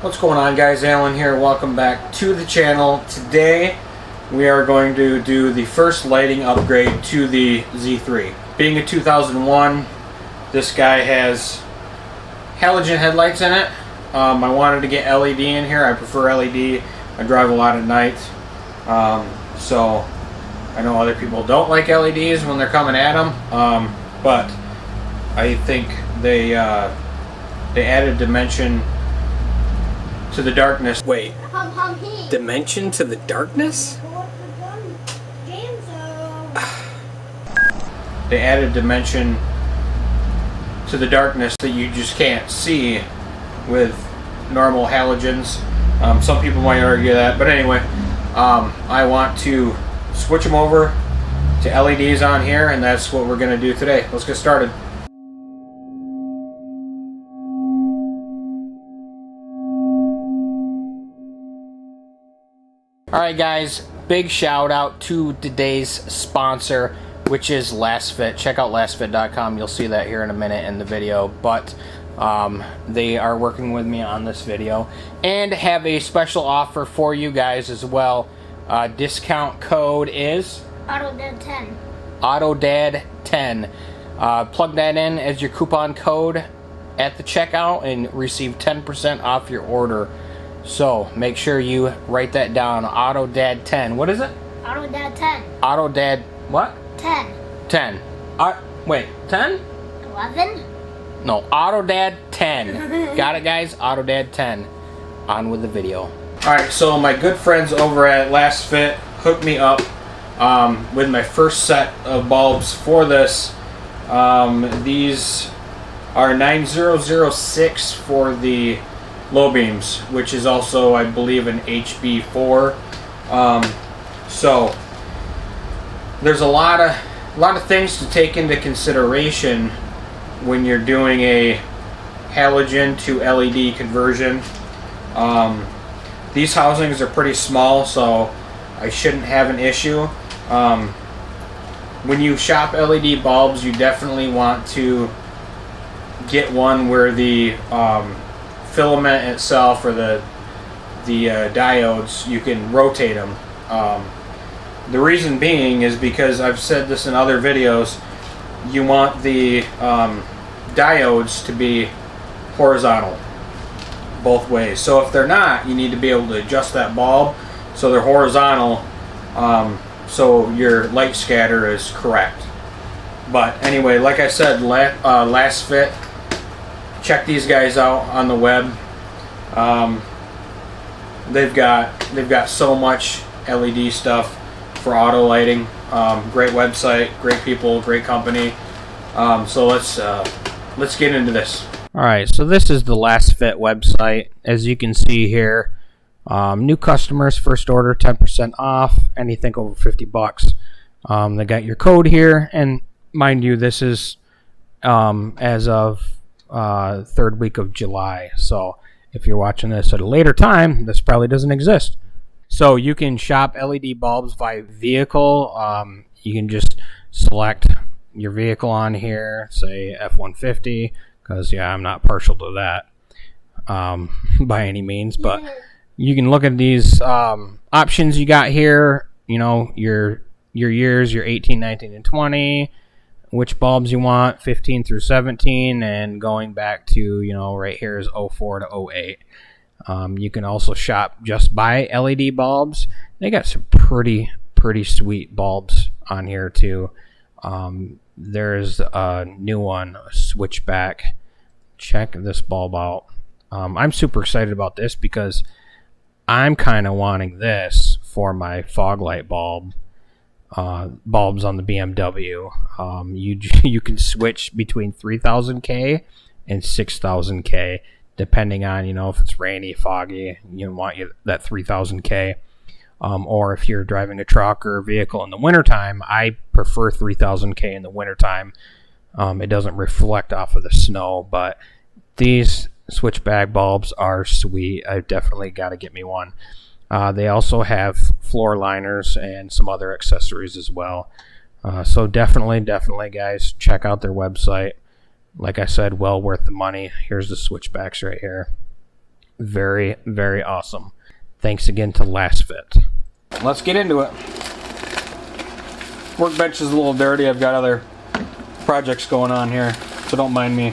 What's going on, guys? Alan here. Welcome back to the channel. Today we are going to do the first lighting upgrade to the Z3. Being a 2001, this guy has halogen headlights in it. I wanted to get LED in here. I prefer LED. I drive a lot at night. So I know other people don't like LEDs when they're coming at them. But I think they added dimension to the darkness. Wait. Dimension to the darkness? They added dimension to the darkness that you just can't see with normal halogens. Some people might argue that, but anyway, I want to switch them over to LEDs on here, and that's what we're going to do today. Let's get started. Alright guys, big shout out to today's sponsor, which is Lasfit. Check out lasfit.com. You'll see that here in a minute in the video, but they are working with me on this video and have a special offer for you guys as well. Discount code is AutoDad10. AutoDad10. Plug that in as your coupon code at the checkout and receive 10% off your order. So make sure you write that down. AutoDad10. What is it? AutoDad10. AutoDad what? 10. 10. Wait, 10? 11? No, AutoDad10. Got it, guys? AutoDad10. On with the video. Alright, so my good friends over at Lasfit hooked me up with my first set of bulbs for this. These are 9006 for the low beams, which is also, I believe, an HB4. So there's a lot of things to take into consideration when you're doing a halogen to LED conversion. These housings are pretty small, so I shouldn't have an issue. When you shop LED bulbs, you definitely want to get one where the filament itself, or the diodes, you can rotate them. The reason being is because I've said this in other videos, you want the diodes to be horizontal both ways. So if they're not, you need to be able to adjust that bulb so they're horizontal, so your light scatter is correct. But anyway, like I said, Lasfit, check these guys out on the web. They've got so much LED stuff for auto lighting. Great website, great people, great company. So let's get into this. Alright, so this is the Lasfit website. As you can see here, new customers, first order 10% off, anything over 50 bucks. They got your code here, and mind you, this is as of third week of July. So if you're watching this at a later time, this probably doesn't exist. So you can shop LED bulbs by vehicle. You can just select your vehicle on here, say F-150, because yeah, I'm not partial to that by any means, but you can look at these options you got here. You know, your years, your 18, 19, and 20, which bulbs you want, 15 through 17, and going back to, you know, right here is 04 to 08. You can also shop just by LED bulbs. They got some pretty sweet bulbs on here too. There's a new one, a switchback. Check this bulb out. I'm super excited about this because I'm kind of wanting this for my fog light bulbs on the BMW. You can switch between 3000K and 6000K depending on, you know, if it's rainy, foggy, you want that 3000K. Or if you're driving a truck or a vehicle in the wintertime, I prefer 3000K in the wintertime. It doesn't reflect off of the snow, but these switchback bulbs are sweet. I've definitely got to get me one. They also have floor liners and some other accessories as well. So definitely, guys, check out their website. Like I said, well worth the money. Here's the switchbacks right here. very, very awesome. Thanks again to Lasfit. Let's get into it. Workbench is a little dirty. I've got other projects going on here, so don't mind me.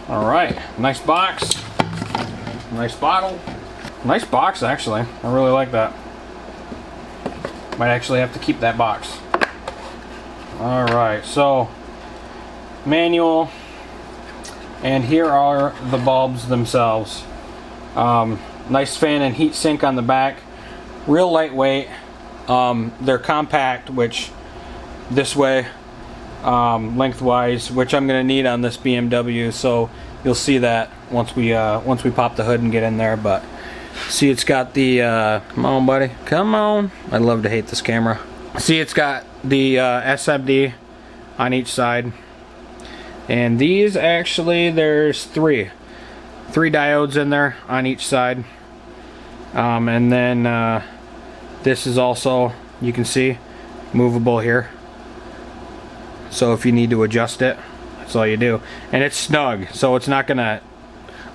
Alright, nice box. Nice bottle. Nice box, actually. I really like that. Might actually have to keep that box. Alright, so manual, and here are the bulbs themselves. Nice fan and heat sink on the back. Real lightweight. They're compact, which this way, lengthwise, which I'm going to need on this BMW, so you'll see that once we pop the hood and get in there. But see, it's got the come on buddy, come on, I love to hate this camera. See, it's got the SMD on each side, and these actually, there's three diodes in there on each side, and then this is also, you can see, movable here, so if you need to adjust it, that's all you do. And it's snug, so it's not gonna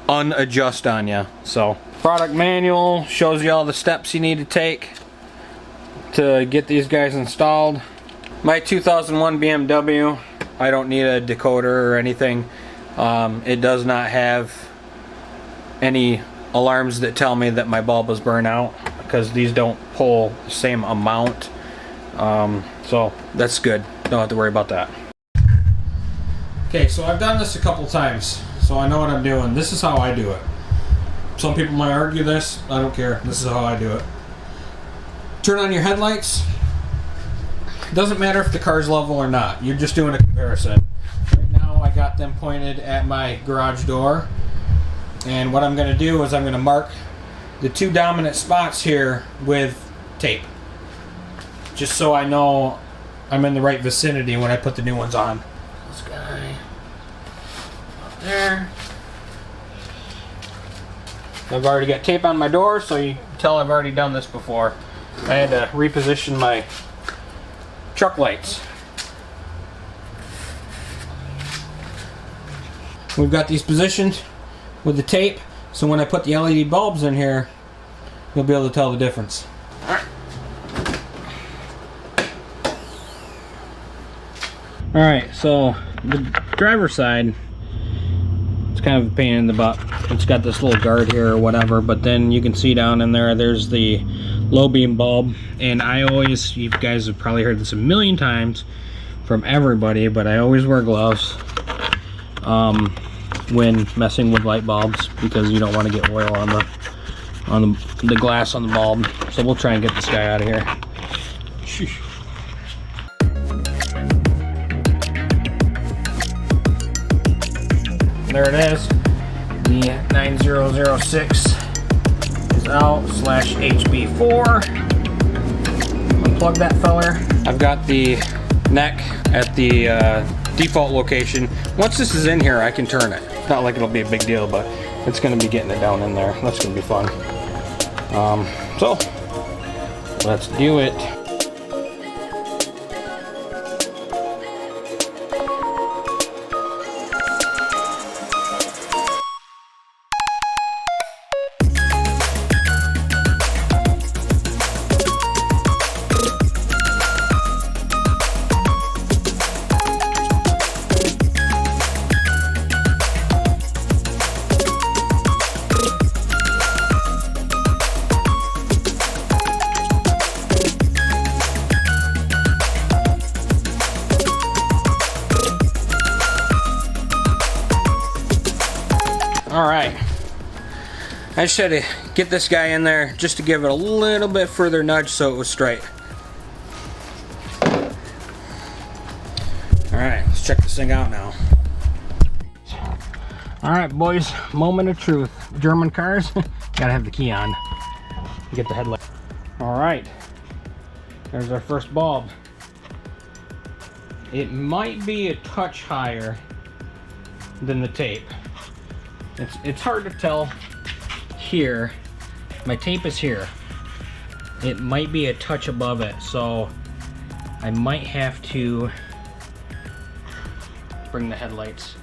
unadjust on you. So product manual shows you all the steps you need to take to get these guys installed. My 2001 BMW, I don't need a decoder or anything. It does not have any alarms that tell me that my bulb was burned out, because these don't pull the same amount. So that's good. Don't have to worry about that. Okay, so I've done this a couple times, so I know what I'm doing. This is how I do it. Some people might argue this. I don't care. This is how I do it. Turn on your headlights. Doesn't matter if the car's level or not. You're just doing a comparison. Right now I got them pointed at my garage door. And what I'm going to do is I'm going to mark the two dominant spots here with tape. Just so I know I'm in the right vicinity when I put the new ones on. This guy up there. I've already got tape on my door, so you can tell I've already done this before. I had to reposition my truck lights. We've got these positioned with the tape, so when I put the LED bulbs in here, you'll be able to tell the difference. Alright, so the driver's side, it's kind of a pain in the butt. It's got this little guard here or whatever, but then you can see down in there, there's the low beam bulb. And I always, you guys have probably heard this a million times from everybody, but I always wear gloves when messing with light bulbs, because you don't want to get oil on the glass on the bulb. So we'll try and get this guy out of here. Sheesh. There it is. The 9006 is out, /HB4. Unplug that feller. I've got the neck at the default location. Once this is in here, I can turn it. It's not like it'll be a big deal, but it's going to be getting it down in there. That's going to be fun. So let's do it. Alright, I just had to get this guy in there just to give it a little bit further nudge so it was straight. Alright, let's check this thing out now. Alright boys, moment of truth. German cars, gotta have the key on. Get the headlight. Alright, there's our first bulb. It might be a touch higher than the tape. It's hard to tell here. My tape is here. It might be a touch above it, so I might have to bring the headlights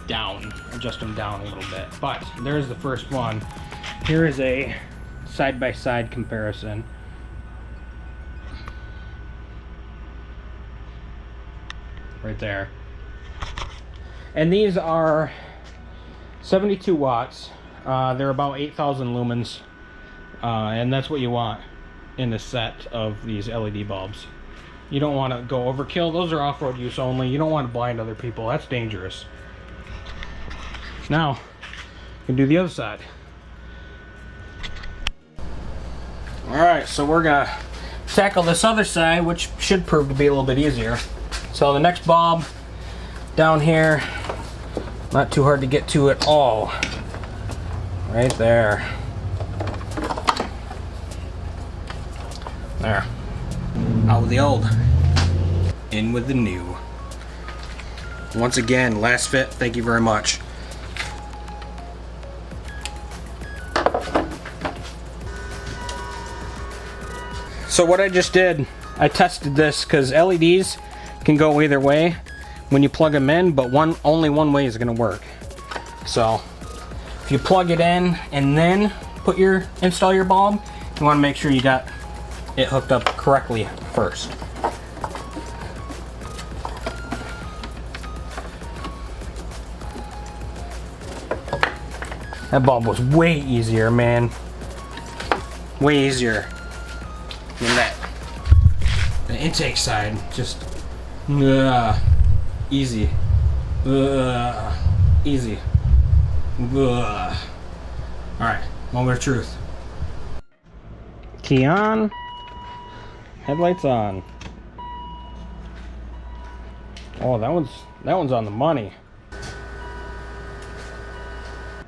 down, adjust them down a little bit. But there's the first one. Here is a side-by-side comparison. Right there. And these are 72 watts. They're about 8,000 lumens. And that's what you want in a set of these LED bulbs. You don't want to go overkill. Those are off-road use only. You don't want to blind other people. That's dangerous. Now, you can do the other side. Alright, so we're going to tackle this other side, which should prove to be a little bit easier. So the next bulb down here, not too hard to get to at all. Right there. There. Out with the old, in with the new. Once again, Lasfit, thank you very much. So what I just did, I tested this because LEDs can go either way when you plug them in, but only one way is going to work. So if you plug it in and then install your bulb, you want to make sure you got it hooked up correctly first. That bulb was way easier, man. Way easier than that. The intake side, just easy. Easy. Alright, moment of truth. Key on. Headlights on. Oh, that one's on the money.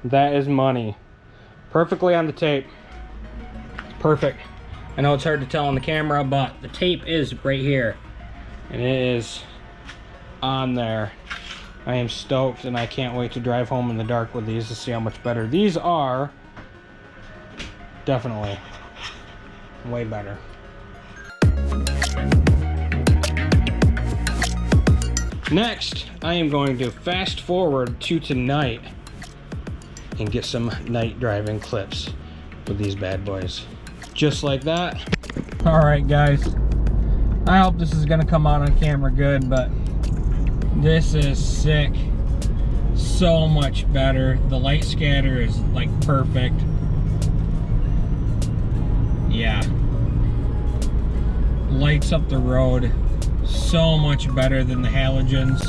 That is money. Perfectly on the tape. Perfect. I know it's hard to tell on the camera, but the tape is right here. And it is on there. I am stoked, and I can't wait to drive home in the dark with these to see how much better. These are definitely way better. Next, I am going to fast forward to tonight and get some night driving clips with these bad boys. Just like that. Alright guys, I hope this is gonna come out on camera good, but this is sick. So much better. The light scatter is like perfect. Yeah. Lights up the road. So much better than the halogens.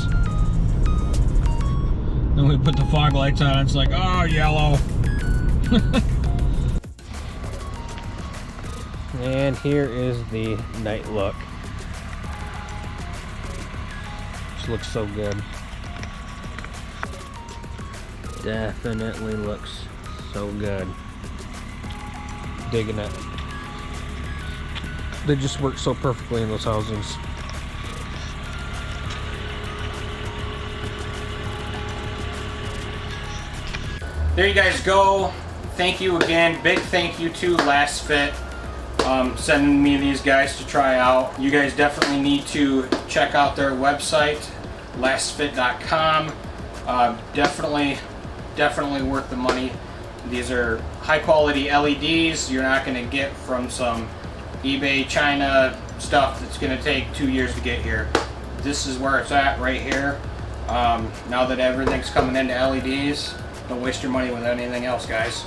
Then we put the fog lights on, it's like, oh, yellow. And here is the night look. Just looks so good. Definitely looks so good. Digging it. They just work so perfectly in those housings. There you guys go. Thank you again. Big thank you to Lasfit sending me these guys to try out. You guys definitely need to check out their website, lasfit.com. Definitely worth the money. These are high quality LEDs you're not going to get from some eBay China stuff that's going to take 2 years to get here. This is where it's at right here. Now that everything's coming into LEDs, don't waste your money with anything else, guys.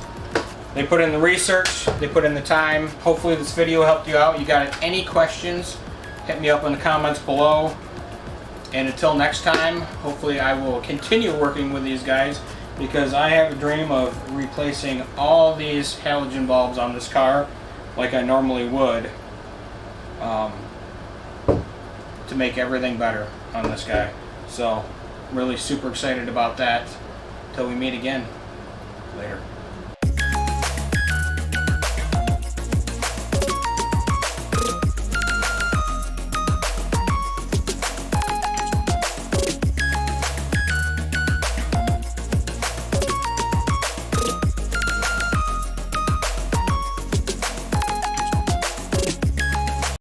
They put in the research, they put in the time. Hopefully this video helped you out. You got any questions, hit me up in the comments below. And until next time, hopefully I will continue working with these guys, because I have a dream of replacing all these halogen bulbs on this car like I normally would, to make everything better on this guy. So really super excited about that. Till we meet again. Later.